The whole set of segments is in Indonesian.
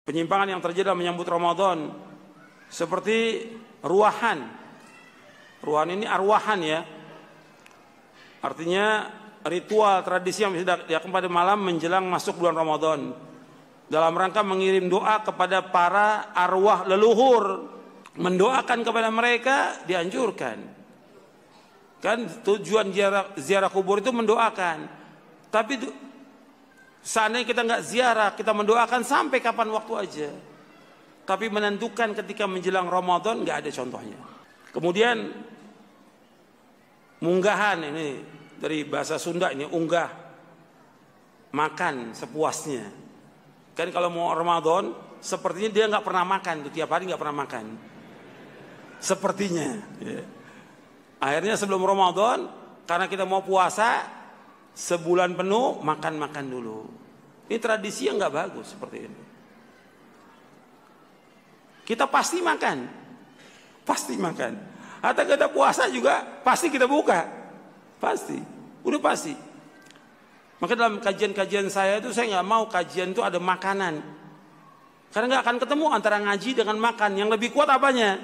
penyimpangan yang terjadi dalam menyambut Ramadan, seperti ruahan. Ruahan ini arwahan ya. Artinya ritual tradisi yang dilakukan pada malam menjelang masuk bulan Ramadan dalam rangka mengirim doa kepada para arwah leluhur, mendoakan kepada mereka dianjurkan. Kan tujuan ziarah kubur itu mendoakan. Tapi seandainya kita nggak ziarah, kita mendoakan sampai kapan waktu aja. Tapi menentukan ketika menjelang Ramadan nggak ada contohnya. Kemudian munggahan, ini dari bahasa Sunda, ini unggah, makan sepuasnya. Kan kalau mau Ramadan sepertinya dia nggak pernah makan tuh, tiap hari nggak pernah makan. Sepertinya. Ya. Akhirnya sebelum Ramadan, karena kita mau puasa sebulan penuh, makan dulu. Ini tradisi yang nggak bagus seperti ini. Kita pasti makan. Atau kita puasa juga pasti kita buka. Pasti. Udah pasti. Maka dalam kajian-kajian saya itu saya nggak mau kajian itu ada makanan. Karena nggak akan ketemu antara ngaji dengan makan. Yang lebih kuat apanya?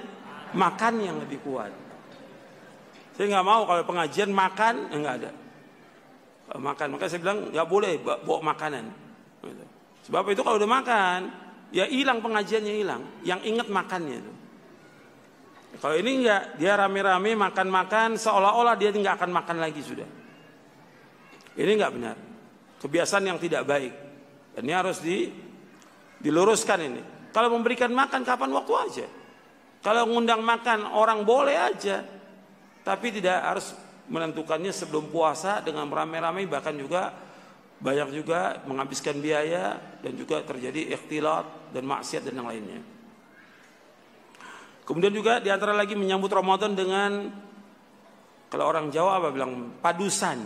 Makan yang lebih kuat. Saya nggak mau kalau pengajian makan, nggak ada. Makan, makanya saya bilang nggak boleh bawa makanan. Sebab itu kalau udah makan, ya hilang pengajiannya, hilang. Yang ingat makannya itu. Kalau ini enggak, dia rame-rame makan-makan seolah-olah dia nggak akan makan lagi sudah. Ini enggak benar. Kebiasaan yang tidak baik. Dan ini harus diluruskan ini. Kalau memberikan makan kapan waktu aja. Kalau ngundang makan orang boleh aja. Tapi tidak harus menentukannya sebelum puasa dengan rame-rame, bahkan juga banyak juga menghabiskan biaya dan juga terjadi ikhtilat dan maksiat dan yang lainnya. Kemudian juga diantara lagi menyambut Ramadan dengan, kalau orang Jawa apa bilang, padusan,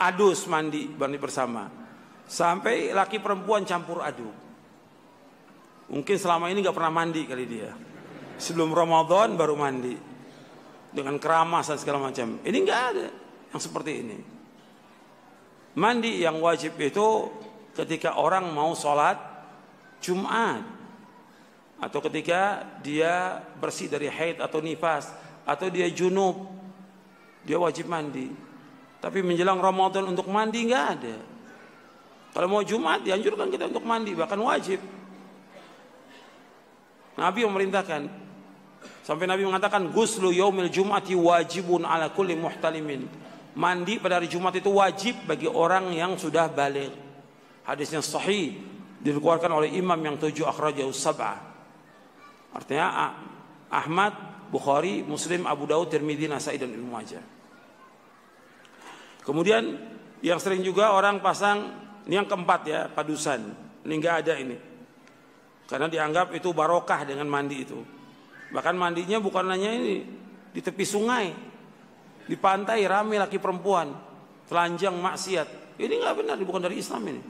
adus, mandi bersama, sampai laki perempuan campur aduk. Mungkin selama ini nggak pernah mandi kali dia, sebelum Ramadan baru mandi dengan keramas dan segala macam. Ini nggak ada yang seperti ini. Mandi yang wajib itu ketika orang mau sholat Jumat, atau ketika dia bersih dari haid atau nifas, atau dia junub, dia wajib mandi. Tapi menjelang Ramadan untuk mandi nggak ada. Kalau mau Jumat dianjurkan kita untuk mandi, bahkan wajib. Nabi memerintahkan, sampai Nabi mengatakan, ghuslu yaumil jum'ati wajibun ala kulli muhtalimin. Mandi pada hari Jumat itu wajib bagi orang yang sudah baligh. Hadisnya sahih, dikeluarkan oleh imam yang 7 akhrajahu sab'ah. Artinya Ahmad, Bukhari, Muslim, Abu Daud, Tirmidzi, Nasai dan Ibnu Majah. Kemudian yang sering juga orang pasang, ini yang keempat ya, padusan. Ini enggak ada ini. Karena dianggap itu barokah dengan mandi itu. Bahkan mandinya bukan hanya ini, di tepi sungai, di pantai rame laki perempuan, telanjang maksiat. Ini nggak benar, bukan dari Islam ini.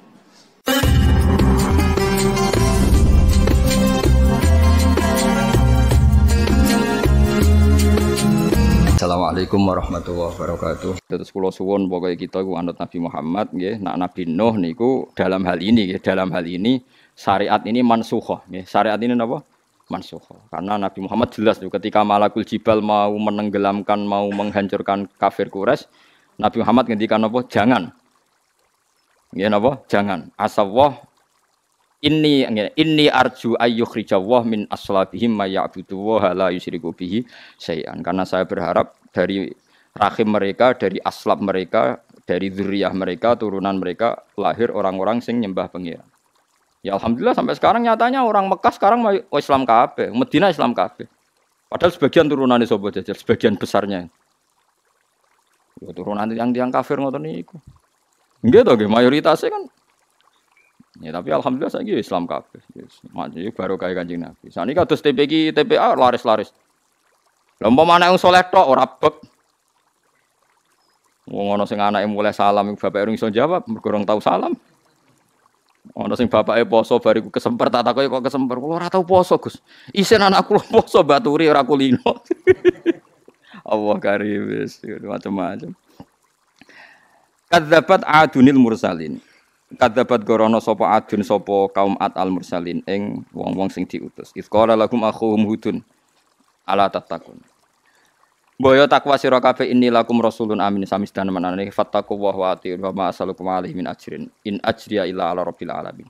Assalamualaikum warahmatullahi wabarakatuh. Terus kula suwun pokoke kita iku anut Nabi Muhammad nggih, nak Nabi Nuh niku dalam hal ini syariat ini mansukh nggih. Syariat ini napa? Mansukh. Karena Nabi Muhammad jelas tuh ketika Malakul Jibal mau menenggelamkan, mau menghancurkan kafir Quraisy, Nabi Muhammad ngendikan apa? Jangan. Nggih napa? Jangan. Asawah inni arju ayyukhrijawah min aslabihim may ya'budu wa la yusyriku bihi syai'an. Karena saya berharap dari rahim mereka, dari aslab mereka, dari dzurriyyah mereka, turunan mereka lahir orang-orang sing nyembah pengiran. Ya alhamdulillah sampai sekarang nyatanya orang Mekah sekarang Islam kabeh, Madinah Islam kabeh. Padahal sebagian turunane sapa jajar, sebagian besarnya. Ya turunan yang kafir ngoten niku. Nggih to nggih mayoritasnya kan. Ya tapi alhamdulillah saiki Islam kabeh. Maju baru kaya Kanjeng Nabi. Saniki kados TPQ, TPA laris-laris. Lah umpamane wong saleh tok ora bek. Wong ana sing anake mulai salam bapak urung iso jawab, mergo ora tau salam. Ana sing bapake poso bariku kesemper tak takoki kok kesemper. Kulo ora tau poso, Gus. Isen anakku poso baturi ora kulino. Allah karim wis macam-macam. Kadzabat adunil mursalin. Kadzabat gorono sapa adun sapa kaum Ad al mursalin ing wong-wong sing diutus. Izqala lahum akhuhum hudun ala tattaqun. Boyo takwa sira kabeh inni lakum rasulun amin samisdan manane fattaqu wa atiiu wa ma asalukum alaihi min ajrin in ajriya illa ala rabbil alamin.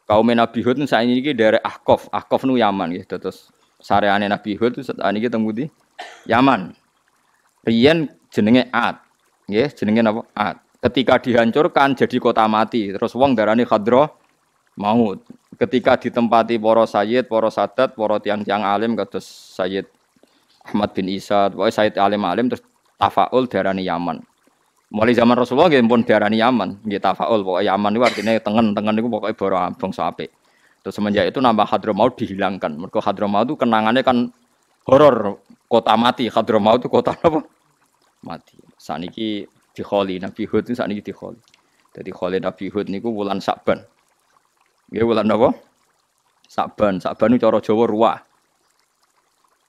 Kaum Nabi Hud saiki dari Ahqaf, Ahqaf nu Yaman nggih terus sareane Nabi Hud sakniki teng pundi? Yaman. Riyen jenenge Ad. Nggih, jenenge napa? Ad. Ketika dihancurkan jadi kota mati, terus wong darani Khadra maut. Ketika ditempati para sayyid, para sadat, para tiang-tiang alim kados Sayyid Ahmad bin Isa, pokoke sayyid alim-alim terus tafaul darani Yaman. Mulai zaman Rasulullah nggih pun darani Yaman, nggih tafaul pokoke Yaman niku artine tengen-tengen niku pokoke bara bangsa apik. Terus semenjak itu nama Hadramaut dihilangkan. Mergo Hadramaut itu kenangannya kan horor, kota mati. Hadramaut itu kota apa? Mati. Saniki dikholi Nabi Hud itu saniki dikholi. Jadi kholi Nabi Hud niku wulan Sa'ban. Nggih wulan apa? Sa'ban. Sa'ban itu cara Jawa ruwah.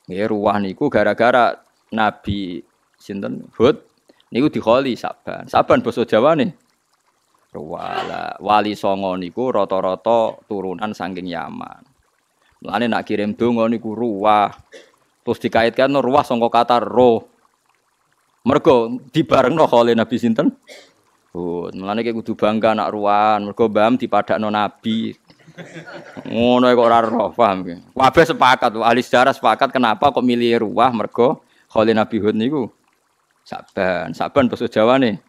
Nggih ruwah niku gara-gara Nabi sinten Hud niku dikholi Sa'ban. Sa'ban basa Jawane ruwah. Wali Songo niku rata-rata turunan saking Yaman. Mulane nak kirim donga niku ruwah. Terus dikaitkan ruwah sangka kata roh. Mergo dibarengno khole Nabi sinten? Mulane ki kudu bangga nak ruwahan, mergo mbam dipadakno Nabi. Ngono kok ora roh, paham ki. Kabeh sepakat, ahli sejarah sepakat kenapa kok milih ruwah mergo khole Nabi Hud niku Sa'ban. Sa'ban basa Jawane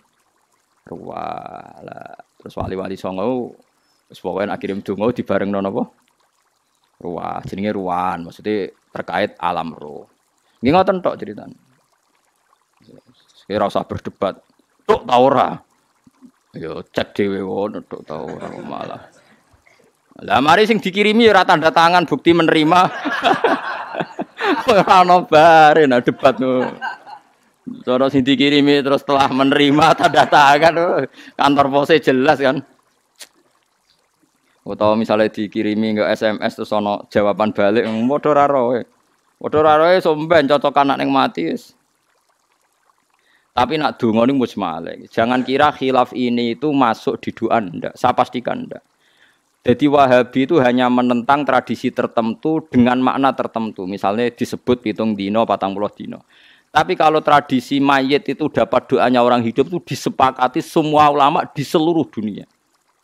ruwah. Lah terus wali-wali songo wis pokoke nak kirim donga dibarengno napa? Ruwah, jenenge ruwahan, maksudnya terkait alam roh. Nggih ngoten tok ceritane. Kira usah berdebat. Tok ta ora? Ya cek dhewe ngono tok ta ora malah. Lah mari sing dikirimi ora tanda tangan bukti menerima. Ora ono bare nah debat no. Cara sing dikirimi terus telah menerima tanda tangan kantor pose jelas kan. Utawa misalnya dikirimi ke SMS terus ono jawaban balik padha ora roe. Padha ora roe somben cocokan nek mati wis. Tapi nak donga niku musmale. Jangan kira khilaf ini itu masuk di doa ndak. Saya pastikan ndak. Jadi Wahabi itu hanya menentang tradisi tertentu dengan makna tertentu. Misalnya disebut pitung dino, 40 dino. Tapi kalau tradisi mayit itu dapat doanya orang hidup itu disepakati semua ulama di seluruh dunia.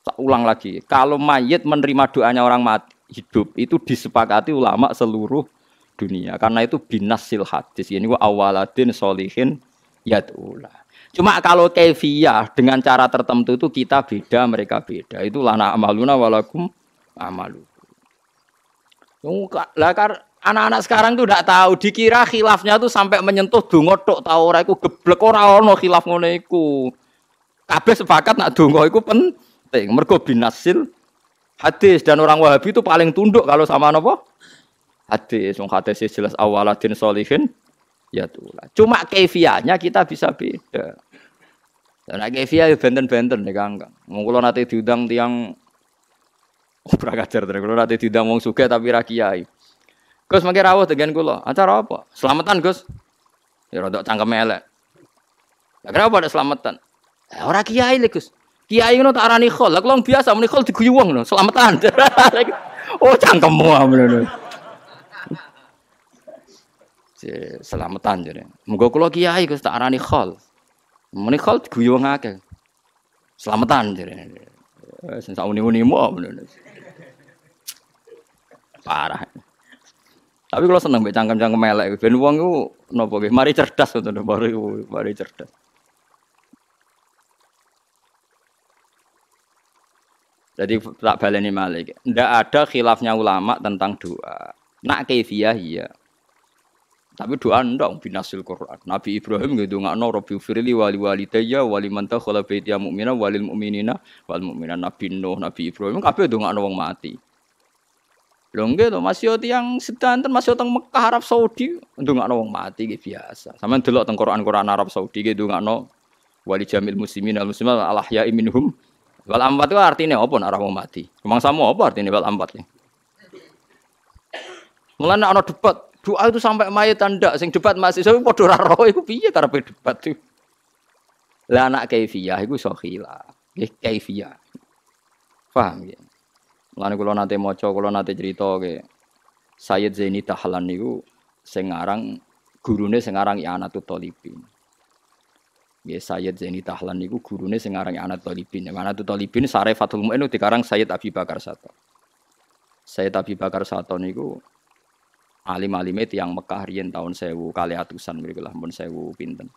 Tak ulang lagi. Kalau mayit menerima doanya orang mati hidup itu disepakati ulama seluruh dunia. Karena itu binasil hadis. Ini awaladin solihin yad'ulah. Cuma kalau kaifiyah dengan cara tertentu itu kita beda, mereka beda. Itu lana amaluna walakum amalu. Lah anak-anak sekarang tuh tidak tahu, dikira khilafnya tuh sampai menyentuh donga tok ta ora iku geblek ora ono khilaf ngono iku. Kabeh sepakat nak donga iku penting. Mergo binasil hadis dan orang Wahabi itu paling tunduk kalau sama napa? Hadis. Wong hadis jelas awaladin solihin ya tulah. Cuma kefiahnya kita bisa beda. Nah kefiah benten-benten nek Kang. Wong kula nate diundang tiyang ora kajar terus kula nate diundang wong sugih tapi ra kiai. Gus mangke rawuh tegen kula. Acara apa? Selamatan, Gus. Ya rodok cangkeme elek. Lah kenapa ada selamatan? Ora kiai lho, Gus. Kiai ngono tak arani khol. Lah kula biasa muni khol diguyu wong lho, selamatan. Oh cangkemmu amene. Selamatan jare. Muga kula kiai Gus tak arani khol. Muni khol diguyu wong akeh. Selamatan jare. Wis sak uni-unimu bener. Parah. Tapi kalau seneng mbek cangkem-cangkem elek ben wong iku napa nggih mari cerdas ngono mari cerdas. Jadi tak baleni malih. Ndak ada khilafnya ulama tentang doa. Nak kaifiyah iya. Tapi doa ndong binasil Quran. Nabi Ibrahim nggih ndongakno Rabbi firli wali walidayya wali man takhala baitiya mu'mina walil mu'minina wal mu'minat. Nabi Nuh, Nabi Ibrahim kabeh ndongakno wong mati. Lho nggih to masih tiyang sedanten masih teng Mekah Arab Saudi ndongakno wong mati nggih biasa. Sampeyan delok teng Quran Arab Saudi nggih ndongakno wali jamil muslimin al muslimat al ahya'i minhum wal amwat itu artine apa nek ora wong mati? Rumangsamu apa artine wal amwat iki? Mulane ana debat, doa itu sampai mayit ndak sing debat mahasiswa padha ora roh iku piye karepe debat itu. Lah anak kaifiyah iku iso khilaf. Nggih kaifiyah. Paham nggih. Mulane kula nate maca, kula nate crita ke Sayyid Zaini Dahlan niku sing aran gurune sing aran I'anatul Thalibin. Nggih Sayyid Zaini Dahlan niku gurune sing aran I'anatul Thalibin. I'anatul Thalibin Syarif Fathul Mu'in dikarang Sayyid Abi Bakar Sato. Sayyid Abi Bakar Sato niku alim-alime tiyang Mekah riyen taun 1200-an mriku lah mun 1000 pinten.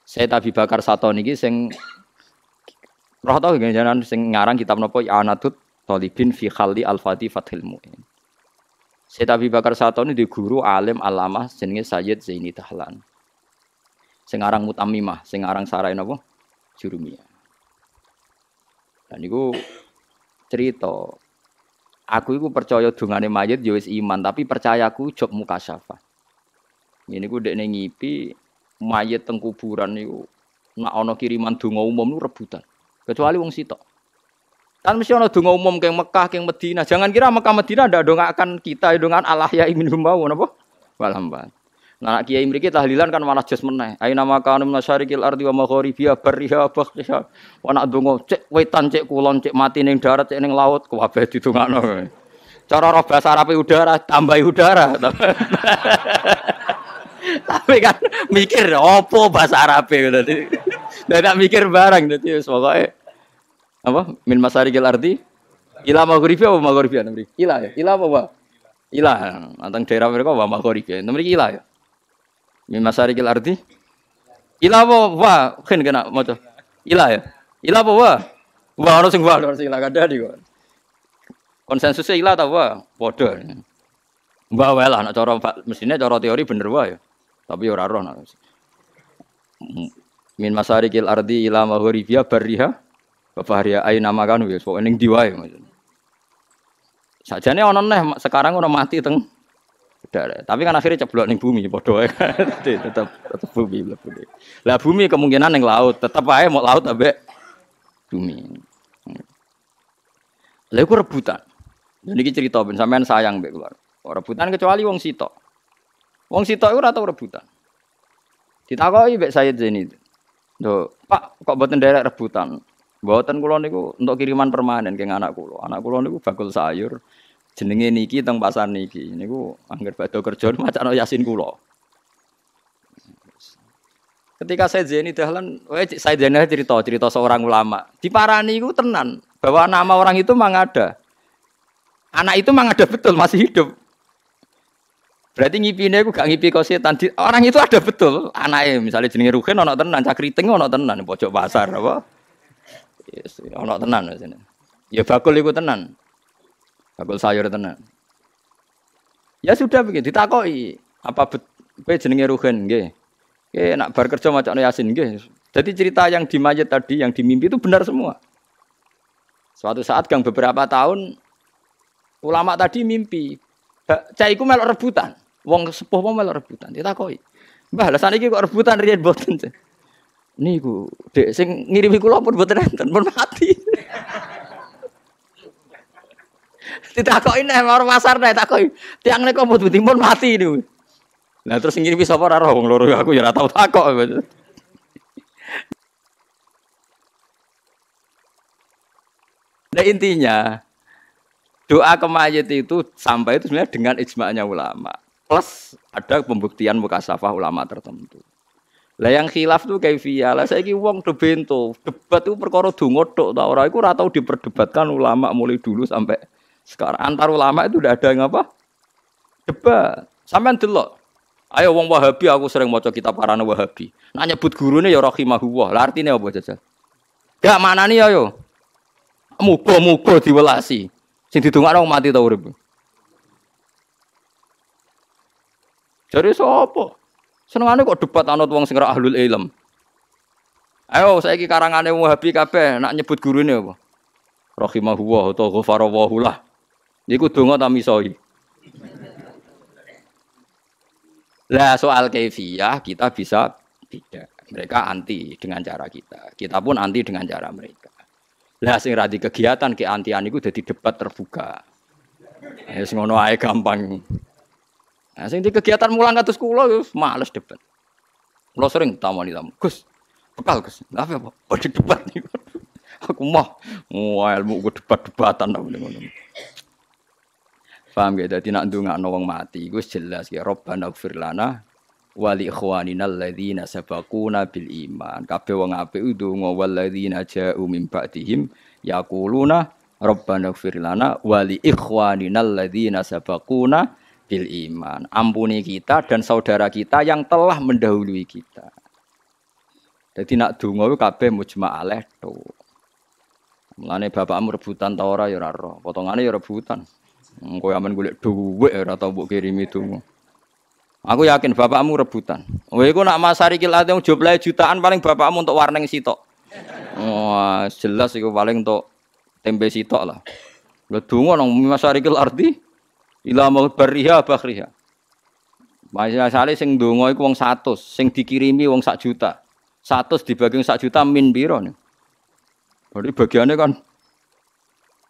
Sayyid Abi Bakar Sato niki sing roh tau jenengan sing ngarang kitab napa I'anatul Thalibin fi Khalli Al-Fati Fathul Mu'in. Sayyid Abi Bakar Sato ini di guru alim alamah jenenge Sayyid Zaini Dahlan. Sing aran Mutammimah, sing aran sarai napa? Jurumiyah. Dan niku cerita aku iku percaya dungane mayit ya wis iman, tapi percayaku job mukasyafah. Ngene iku dekne ngipi mayit teng kuburan niku nek ana kiriman donga umum niku rebutan. Kecuali wong sitok. Kan mesti ana donga umum keng Mekah, keng Madinah. Jangan kira Mekah Madinah ndak ndongaken kita ndongan Allah ya minhum mau napa? Walhamban. Nah kiai mriki tahlilan kan malah jos meneh. Aina makanu masyariqil ardi wa magharibiha barriha bakhriha. Wa nak donga cek wetan cek kulon cek mati ning darat cek ning laut kabeh didongakno. Cara roh basa Arabe udara tambahi udara. Tapi kan mikir opo bahasa Arabe dadi. Ndak mikir barang dadi wis pokoke apa min masyariqil ardi ila maghribiha wa magharibiha mriki. Ila ya. Ila apa, Pak? Ila. Anteng daerah mereka wa magharibiha. Mriki ila ya. Min masyariqil ardi ila wa khen kena maca ila ya ila wa ono sing ila kadadi kok konsensusnya ila ta wa padha wa wae lah nek cara mesine cara teori bener wae tapi ora roh nek min masyariqil ardi ila maghribiha barriha wa fahriha aina makanu wis pokoke ning ndi wae sajane ono neh sekarang ora mati teng tapi kan akhirnya ceblok ning bumi padha tetep bumi mlebu. Lah bumi kemungkinan ning laut, tetep ae mau laut ambek bumi. Lha iku rebutan. Lha niki cerita ben sampean sayang mbek kula. Rebutan kecuali wong sitok. Wong sitok iku ora tau rebutan. Ditakoki mbek Sayyid Zaini. Lho, Pak, kok mboten nderek rebutan? Mboten kula niku untuk kiriman permanen keng anak kula. Anak kula niku bakul sayur. Jenenge niki teng pasar niki niku angger badhe kerja macakno Yasin kula. Ketika saya Zaini Dahlan, saya Zaini cerita seorang ulama. Diparani iku tenan bahwa nama orang itu memang ada. Anak itu memang ada betul masih hidup. Berarti ngipine iku gak ngipi kok setan. Orang itu ada betul. Anake misalnya jenenge Ruhin ana tenan, Cakriting ana tenan pojok pasar apa. Yes, ana tenan sini. Ya bakul iku tenan. Bakul sayur tenan. Ya sudah begitu ditakoki, apa kowe jenenge Ruhin nggih. Nggih nak bar kerja macane Yasin nggih. Jadi cerita yang di mayat tadi yang di mimpi itu benar semua. Suatu saat gang beberapa tahun ulama tadi mimpi, cah iku melok rebutan. Wong sepuh mau melok rebutan. Ditakoki. Mbah, lha saniki kok rebutan riyen mboten. Niku, Dek sing ngirimi kula pun mboten enten, pun mati. Ditakoki nek karo pasar nek takoki. Tiang nek kok mboten timun mati niku. Lah terus ngirimi sapa ora roh wong loro aku ya ora tau takok. Nah intinya doa ke mayit itu sampai itu sebenarnya dengan ijma'nya ulama. Plus ada pembuktian mukasyafah ulama tertentu. Lah yang khilaf tuh kaifiyah. Lah saiki wong do bento, debat itu perkara donga tok ta ora iku ora tau diperdebatkan ulama mulai dulu sampai sekarang. Antar ulama itu udah ada yang apa? Debat. Sampean delok. Ayo wong Wahabi aku sering maca kitab Qarana Wahabi. Nak nyebut gurune ya rahimahullah. Lah artine apa jajal? Gak manani ayo. Muga-muga diwelasi. Sing didongakno mati ta urip. Jare sapa? Senengane kok debat anut wong sing ora ahlul ilm. Ayo saiki karangane Wahabi kabeh nak nyebut gurune apa? Rahimahullah utawa ghafarallahu lah. Niku donga ta misoi. Lah soal kaifiyah kita bisa tidak. Mereka anti dengan cara kita. Kita pun anti dengan cara mereka. Lah sing ra di kegiatan keantian iku dadi debat terbuka. Wis ngono ae gampang. Nah sing di kegiatan mulang kados kula wis males debat. Kula sering tamani tamu. Gus, bekal Gus. Lah apa? Debat niku. Aku mah ilmu ku debat-debatan aku ngono. Paham gak? Dadi nak ndongakno wong mati iku jelas ya Rabbana ighfir lana wa li ikhwanina alladzina sabaquna bil iman. Kabeh wong apik ndonga walladzina ja'u min ba'dihim yaquluna Rabbana ighfir lana wa li ikhwanina alladzina sabaquna bil iman. Ampuni kita dan saudara kita yang telah mendahului kita. Jadi nak donga iku kabeh mujma' alaih to. Mulane bapakmu rebutan ta ora ya ora ro. Potongane ya rebutan. Engko amen golek dhuwit ora tau mbok kirimi donga. Aku yakin bapakmu rebutan. Kowe iku nak masari kilat yang jumlahe jutaan paling bapakmu untuk warning sitok. Wah, jelas iku paling untuk tembe sitok lah. Lha donga nang masari kil ardi ila maut bariha bakhriha. Masale sing donga iku wong 100, sing dikirimi wong 1 juta. 100 dibagi 1 juta min piro nih? Berarti bagiannya kan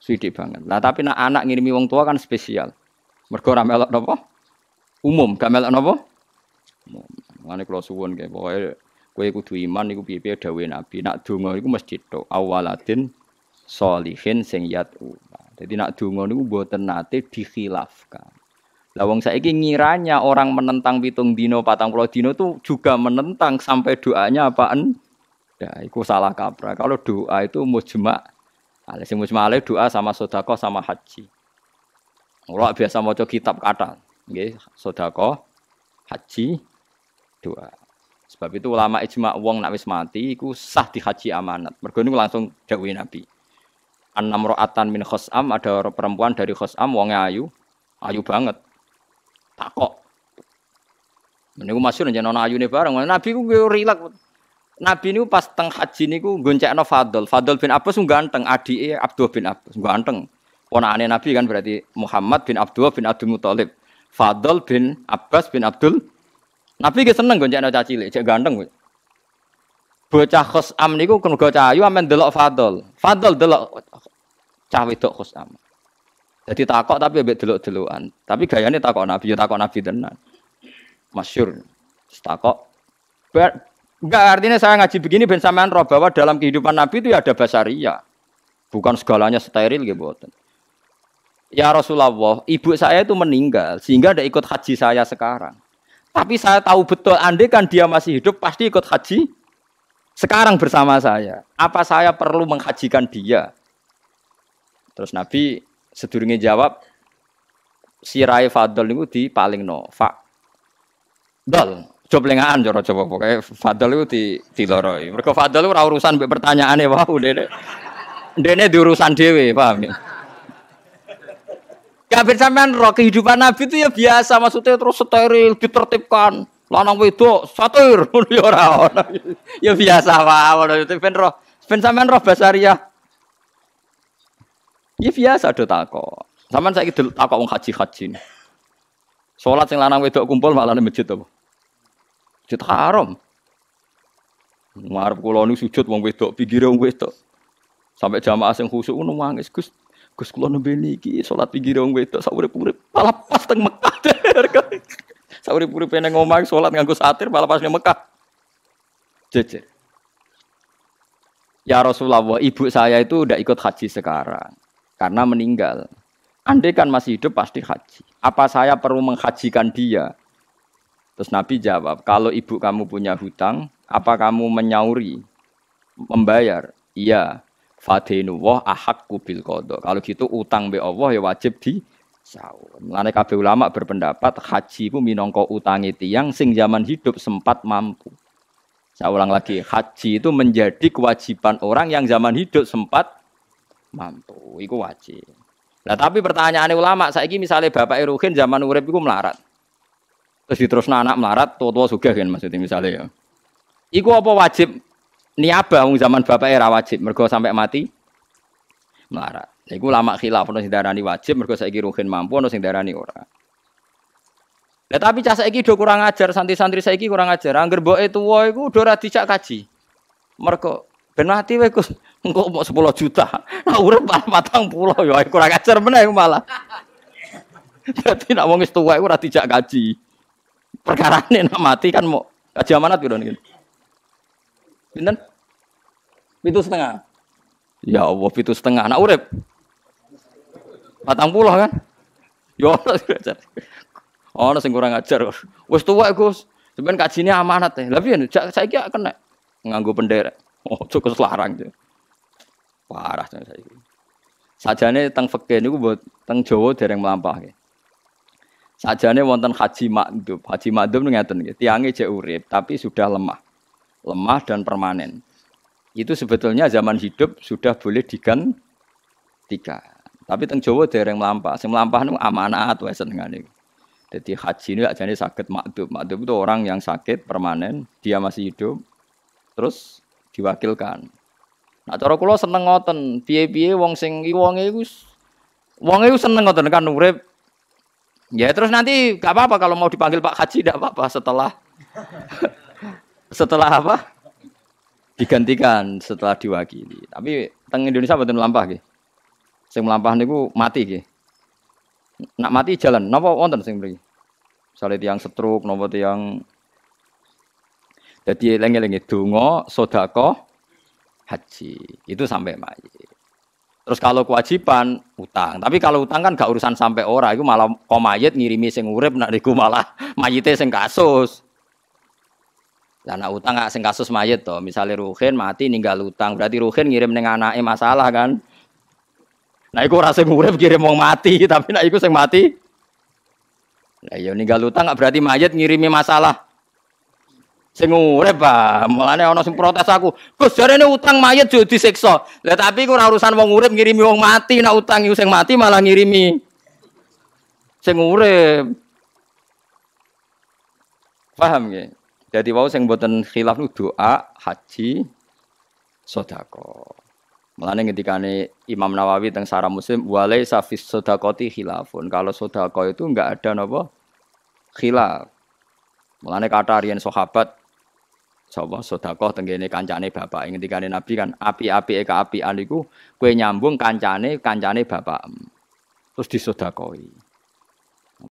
sithik banget. Nah, tapi nak anak ngirimi wong tua kan spesial. Mergo ora melok napa? Umum, gak melok napa? Umum. Ngene kula suwun nggih, pokoke kowe kudu iman iku piye-piye dawuhe Nabi. Nak donga iku mesti tok awaladin sholihin sing yatu. Jadi nak donga niku mboten nate dikhilafkan. Lah wong saiki ngiranya orang menentang 7 dino 40 dino itu juga menentang sampai doanya apaan? Ya, iku salah kaprah. Kalau doa itu mujma'. Sing mujma' doa sama sedekah sama haji. Ora biasa maca kitab kata, nggih, sedekah, haji, doa. Sebab itu ulama ijma' wong nek wis mati iku sah di haji amanat. Mergo niku langsung dawuh Nabi. An-namra'atan min khos'am, ada perempuan dari khos'am wonge ayu banget. Takok. Niku masyhur jenenge ana ayune bareng. Nabi ku rilek. Nabi niku pas teng haji niku goncekno Fadl. Fadl bin Abbas ganteng, adike Abdullah bin Abbas ganteng. Ponakane Nabi kan berarti Muhammad bin Abdullah bin Abdul Muthalib. Fadl bin Abbas bin Abdul. Nabi ge seneng goncekno cah cilik, cek ganteng. Bocah Khos'am niku mergo cah ayu amen delok Fadl. Fadl delok cah wedok Khos'am. Jadi takok tapi ambek delok-delokan. Tapi gayane takok Nabi, ya takok Nabi tenan. Masyhur. Takok. Enggak, artinya saya ngaji begini ben sampean roh bahwa dalam kehidupan Nabi itu ya ada basaria. Bukan segalanya steril gitu. Ya Rasulullah, ibu saya itu meninggal sehingga tidak ikut haji saya sekarang. Tapi saya tahu betul andai kan dia masih hidup pasti ikut haji sekarang bersama saya. Apa saya perlu menghajikan dia? Terus Nabi sedurunge jawab, sirai Fadl niku dipalingno. Dal, joblengaan cara coba pokoke Fadl iku diloroi. Mergo Fadl ora urusan mbek pertanyaane wae dene diurusan dhewe, paham ya? Kabeh sampean roh kehidupan Nabi itu ya biasa, maksudnya terus steril, ditertibkan. Lanang wedok satir ya ora ono. Ya biasa wae itu ben sampean roh basaria. Ya biasa do takok. Sampeyan saiki takok wong haji-haji. Salat sing lanang wedok kumpul malah nang masjid apa? Masjid Haram. Ngarep kula niku sujud wong wedok, pinggire wong wedok. Sampai jamaah sing khusyuk ngono nangis, Gus kula nembe niki salat pinggire wong wedok sak urip-urip malah pas teng Mekah. Sak urip-uripe nang omah salat nganggo satir malah pas nang Mekah. Jejer. Ya Rasulullah, ibu saya itu udah ikut haji sekarang. Karena meninggal. Andai kan masih hidup pasti haji. Apa saya perlu menghajikan dia? Terus Nabi jawab, kalau ibu kamu punya hutang, apa kamu menyauri, membayar? Iya. Fadinullah ahaqqu bil qada. Kalau gitu utang be Allah ya wajib disaur. Mulane kabeh ulama berpendapat haji ku minangka utange tiyang sing zaman hidup sempat mampu. Saya ulang lagi, haji itu menjadi kewajiban orang yang zaman hidup sempat mampu, itu wajib. Nah tapi pertanyaan ulama, saiki misalnya bapak Ruhin zaman urip iku melarat. Terus diterusno anak melarat, tua-tua sugih kan maksudnya misalnya ya. Iku apa wajib niabah wong zaman bapak era wajib mergo sampai mati melarat. Iku ulama khilaf ono sing darani wajib mergo saiki Ruhin mampu ono sing darani ora. Lah tapi cah saiki do kurang ajar, santri-santri saiki kurang ajar. Angger mboke tuwa iku do ora dijak kaji. Mergo ben mati wae Gus, engko mau 10 juta. Nah urip 40 ya kurang ajar meneh malah. Dadi nek wong wis tuwa iku ora dijak kaji. Perkarane nek mati kan mau kaji amanat piro niki. Pinten? 7,5. Ya Allah, 7,5 anak urip. 40 kan? Ya Allah. Ono sing kurang ajar. Wis tuwek Gus. Sampeyan kajine amanat e. Lah piye saiki kena nganggo penderek. Oh, cukup larang. Parah saiki. Sajane teng fikih niku teng Jawa dereng mlampah. Sajane wonten haji makdum. Haji makdum ngeten nggih, tiange jek urip tapi sudah lemah. Lemah dan permanen. Itu sebetulnya zaman hidup sudah boleh digantikan. Tapi teng Jawa dereng mlampah. Sing mlampah niku amanat wae senengane. Jadi haji ini ajane sakit makdum. Makdum itu orang yang sakit permanen, dia masih hidup, terus diwakilkan. Nah, cara kula seneng ngoten, piye-piye wong sing wonge iku seneng ngoten kan urip. Ya terus nanti gak apa-apa kalau mau dipanggil Pak Haji enggak apa-apa setelah apa? Digantikan setelah diwakili. Tapi teng Indonesia mboten mlampah nggih. Sing mlampah niku mati nggih. Nak mati jalan, napa wonten sing mriki? Misale tiyang stroke, napa tiyang dadi eling-elinge donga, sedekah, haji. Itu sampai mayit. Terus kalau kewajiban utang, tapi kalau utang kan gak urusan sampai ora, iku malah kok mayit ngirimi sing urip nek niku malah mayite sing kasus. Lah nek utang gak sing kasus mayit to, misale Ruhin mati ninggal utang, berarti Ruhin ngirim ning anake masalah kan. Nah iku ora sing urip kirim wong mati, tapi nek iku sing mati. Lah ya ninggal utang gak berarti mayit ngirimi masalah. Sing urip, Pak. Mulane ana sing protes aku. Gus jarene utang mayit yo disiksa. Lah tapi iku ora urusan wong urip ngirimi wong mati, nek utang iku sing mati malah ngirimi sing urip. Paham nggih? Dadi wau sing mboten khilaf niku doa, haji, sedekah. Mulane ngendikane Imam Nawawi teng Sarah Muslim walai safis sedaqati khilafun. Kalau sedekah itu enggak ada napa khilaf. Mulane kata riyen sahabat sapa sedekah tenggene kancane bapak. Ngendikane Nabi kan api-apike kaapian iku kowe nyambung kancane bapakmu. Terus disedekahi.